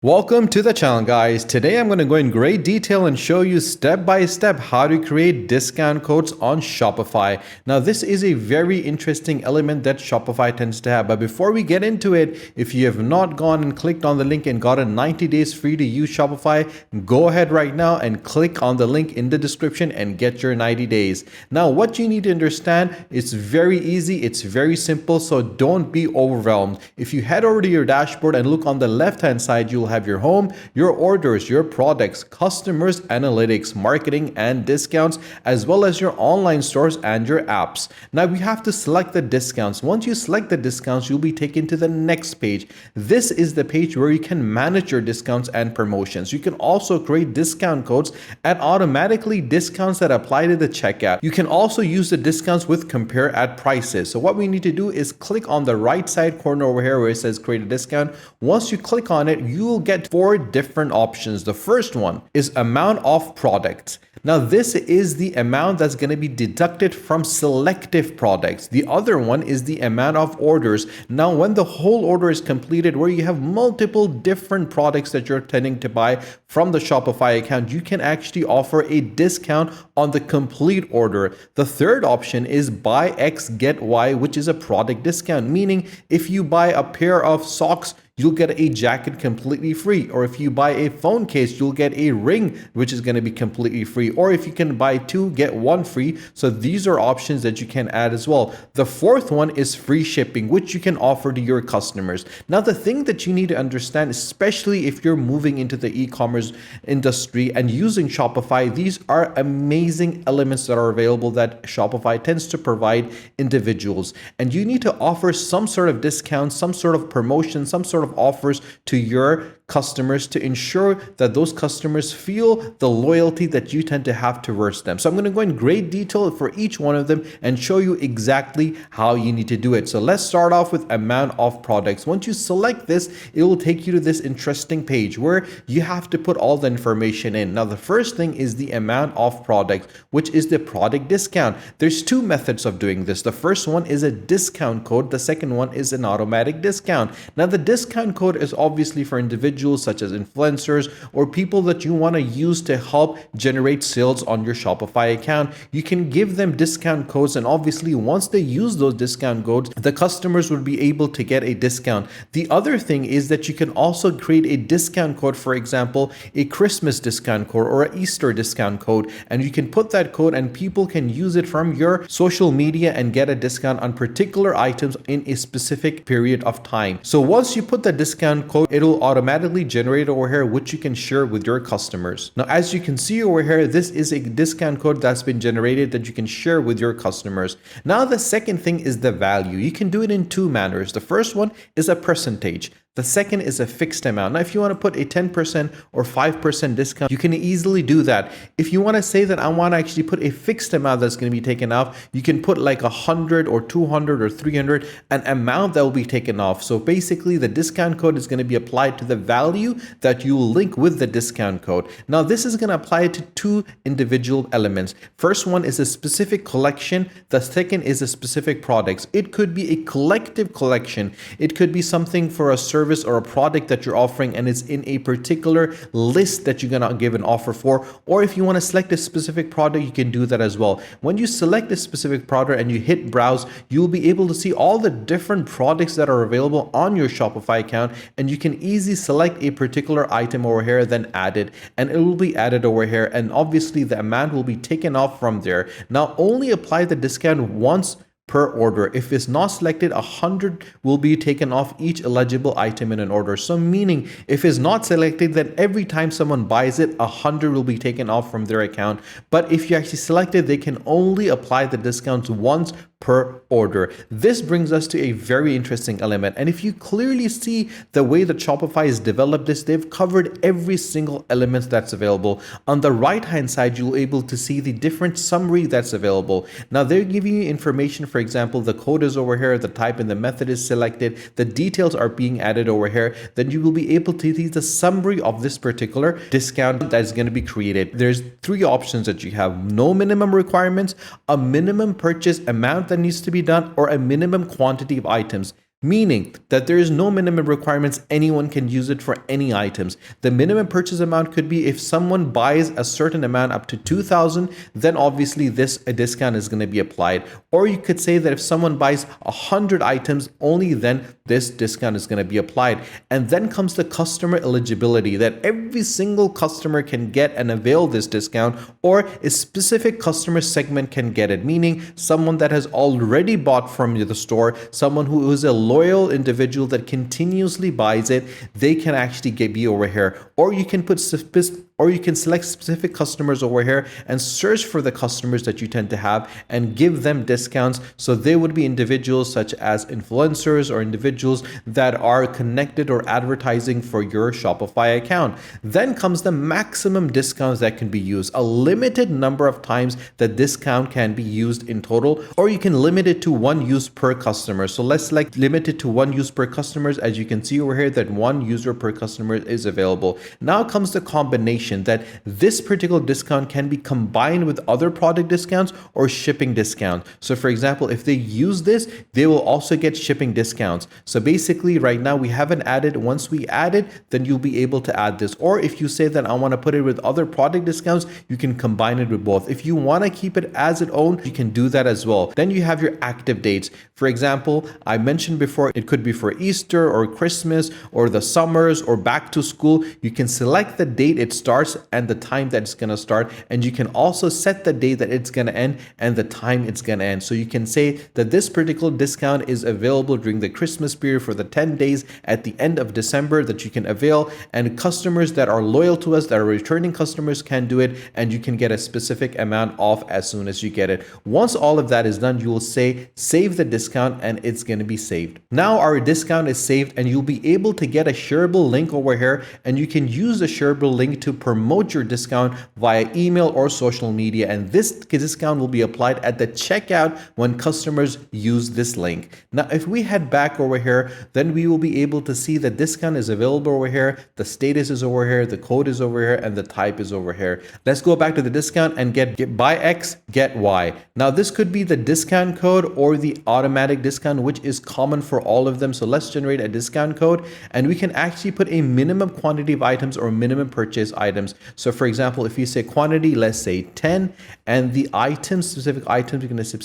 Welcome to the channel, guys. Today I'm going to go in great detail and show you step by step how to create discount codes on Shopify. Now this is a very interesting element that Shopify tends to have, but before we get into it, if you have not gone and clicked on the link and gotten 90 days free to use Shopify, go ahead right now and click on the link in the description and get your 90 days. Now what you need to understand, it's very easy, it's very simple, so don't be overwhelmed. If you head over to your dashboard and look on the left hand side, you'll have your home, your orders, your products, customers, analytics, marketing, and discounts, as well as your online stores and your apps. Now we have to select the discounts. Once you select the discounts, you'll be taken to the next page. This is the page where you can manage your discounts and promotions. You can also create discount codes and automatically discounts that apply to the checkout. You can also use the discounts with compare at prices. So what we need to do is click on the right side corner over here where it says create a discount. Once you click on it, you will get 4 different options. The first one is amount of products. Now this is the amount that's going to be deducted from selective products. The other one is the amount of orders. Now when the whole order is completed, where you have multiple different products that you're intending to buy from the Shopify account, you can actually offer a discount on the complete order. The third option is buy X get Y, which is a product discount, meaning if you buy a pair of socks, you'll get a jacket completely free. Or if you buy a phone case, you'll get a ring, which is going to be completely free. Or if you can buy 2, get 1 free. So these are options that you can add as well. The fourth one is free shipping, which you can offer to your customers. Now, the thing that you need to understand, especially if you're moving into the e-commerce industry and using Shopify, these are amazing elements that are available that Shopify tends to provide individuals. And you need to offer some sort of discount, some sort of promotion, some sort of offers to your customers to ensure that those customers feel the loyalty that you tend to have towards them. So I'm going to go in great detail for each one of them and show you exactly how you need to do it. So let's start off with amount of products. Once you select this, it will take you to this interesting page where you have to put all the information in. Now the first thing is the amount of products, which is the product discount. There's 2 methods of doing this. The first one is a discount code. The second one is an automatic discount. Now the discount code is obviously for individuals such as influencers or people that you want to use to help generate sales on your Shopify account. You can give them discount codes, and obviously once they use those discount codes, the customers would be able to get a discount. The other thing is that you can also create a discount code, for example, a Christmas discount code or an Easter discount code, and you can put that code and people can use it from your social media and get a discount on particular items in a specific period of time. So once you put the discount code, it'll automatically generate over here, which you can share with your customers. Now, as you can see over here, this is a discount code that's been generated that you can share with your customers. Now, the second thing is the value. You can do it in 2 manners. The first one is a percentage. The second is a fixed amount. Now, if you want to put a 10% or 5% discount, you can easily do that. If you want to say that I want to actually put a fixed amount that's going to be taken off, you can put like 100 or 200 or 300, an amount that will be taken off. So basically the discount code is going to be applied to the value that you will link with the discount code. Now, this is going to apply to 2 individual elements. First one is a specific collection. The second is a specific products. It could be a collective collection. It could be something for a service or a product that you're offering and it's in a particular list that you're going to give an offer for. Or if you want to select a specific product, you can do that as well. When you select a specific product and you hit browse, you'll be able to see all the different products that are available on your Shopify account, and you can easily select a particular item over here, then add it, and it will be added over here, and obviously the amount will be taken off from there. Now only apply the discount once per order. If it's not selected, 100 will be taken off each eligible item in an order. So meaning if it's not selected, then every time someone buys it, 100 will be taken off from their account. But if you actually select it, they can only apply the discounts once per order. This brings us to a very interesting element. And if you clearly see the way that Shopify has developed this, they've covered every single element that's available. On the right hand side, you'll be able to see the different summary that's available. Now they're giving you information. For example, the code is over here, the type and the method is selected, the details are being added over here. Then you will be able to see the summary of this particular discount that is going to be created. There's 3 options that you have: no minimum requirements, a minimum purchase amount that needs to be done, or a minimum quantity of items. meaning that there is no minimum requirements. Anyone can use it for any items. The minimum purchase amount could be if someone buys a certain amount up to 2,000, then obviously a discount is going to be applied. Or you could say that if someone buys 100 items, only then this discount is going to be applied. And then comes the customer eligibility, that every single customer can get and avail this discount, or a specific customer segment can get it, meaning someone that has already bought from the store, someone who is a loyal individual that continuously buys it, they can actually be over here. Or you can select specific customers over here and search for the customers that you tend to have and give them discounts. So they would be individuals such as influencers or individuals that are connected or advertising for your Shopify account. Then comes the maximum discounts that can be used, a limited number of times that discount can be used in total, or you can limit it to one use per customer. So let's select limited to one use per customers. As you can see over here, that one user per customer is available. Now comes the combination, that this particular discount can be combined with other product discounts or shipping discounts. So for example, if they use this, they will also get shipping discounts. So basically right now we haven't added. Once we add it, then you'll be able to add this. Or if you say that I want to put it with other product discounts, you can combine it with both. If you want to keep it as its own, you can do that as well. Then you have your active dates. For example, I mentioned before, it could be for Easter or Christmas or the summers or back to school. You can select the date it starts and the time that it's going to start. And you can also set the date that it's going to end and the time it's going to end. So you can say that this particular discount is available during the Christmas period for the 10 days at the end of December that you can avail. And customers that are loyal to us, that are returning customers, can do it. And you can get a specific amount off as soon as you get it. Once all of that is done, you will say save the discount and it's going to be saved. Now our discount is saved and you'll be able to get a shareable link over here, and you can use the shareable link to promote your discount via email or social media. And this discount will be applied at the checkout when customers use this link. Now, if we head back over here, then we will be able to see that discount is available over here. The status is over here, the code is over here, and the type is over here. Let's go back to the discount and get buy X, get Y. Now, this could be the discount code or the automatic discount, which is common for all of them. So let's generate a discount code, and we can actually put a minimum quantity of items or minimum purchase items. So for example, if you say quantity, let's say 10, and the items, specific items, you're going to say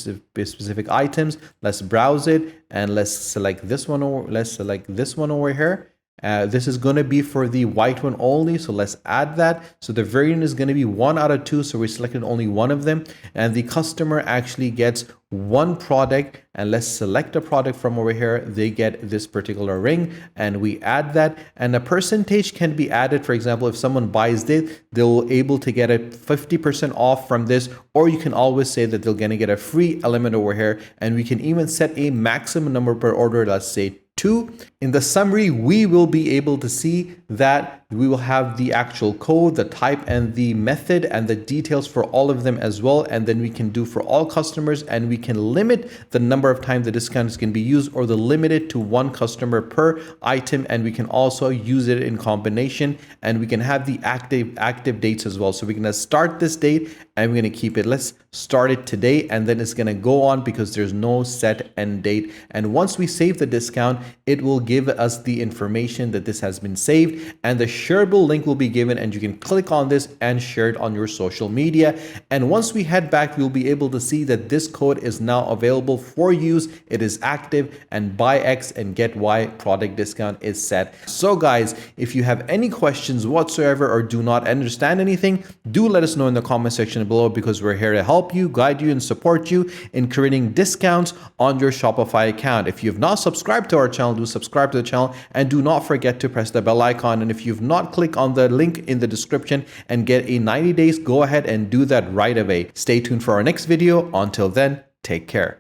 specific items. Let's browse it and let's select this one, or let's select this one over here. This is going to be for the white one only. So let's add that. So the variant is going to be 1 out of 2. So we selected only one of them, and the customer actually gets one product. And let's select a product from over here. They get this particular ring, and we add that, and a percentage can be added. For example, if someone buys this, they'll able to get a 50% off from this, or you can always say that they're going to get a free element over here. And we can even set a maximum number per order. Let's say 2. In the summary, we will be able to see that we will have the actual code, the type, and the method, and the details for all of them as well. And then we can do for all customers, and we can limit the number of times the discounts can be used, or the limit it to one customer per item. And we can also use it in combination, and we can have the active dates as well. So we're going to start this date and we're going to keep it. Let's start it today, and then it's going to go on because there's no set end date. And once we save the discount, it will give us the information that this has been saved, and the shareable link will be given, and you can click on this and share it on your social media. And once we head back, we'll be able to see that this code is now available for use. It is active, and buy X and get Y product discount is set. So guys, if you have any questions whatsoever or do not understand anything, do let us know in the comment section below, because we're here to help you, guide you, and support you in creating discounts on your Shopify account. If you have not subscribed to our channel, do subscribe to the channel, and do not forget to press the bell icon. And if you've not, click on the link in the description and get a 90 days. Go ahead and do that right away. Stay tuned for our next video. Until then, take care.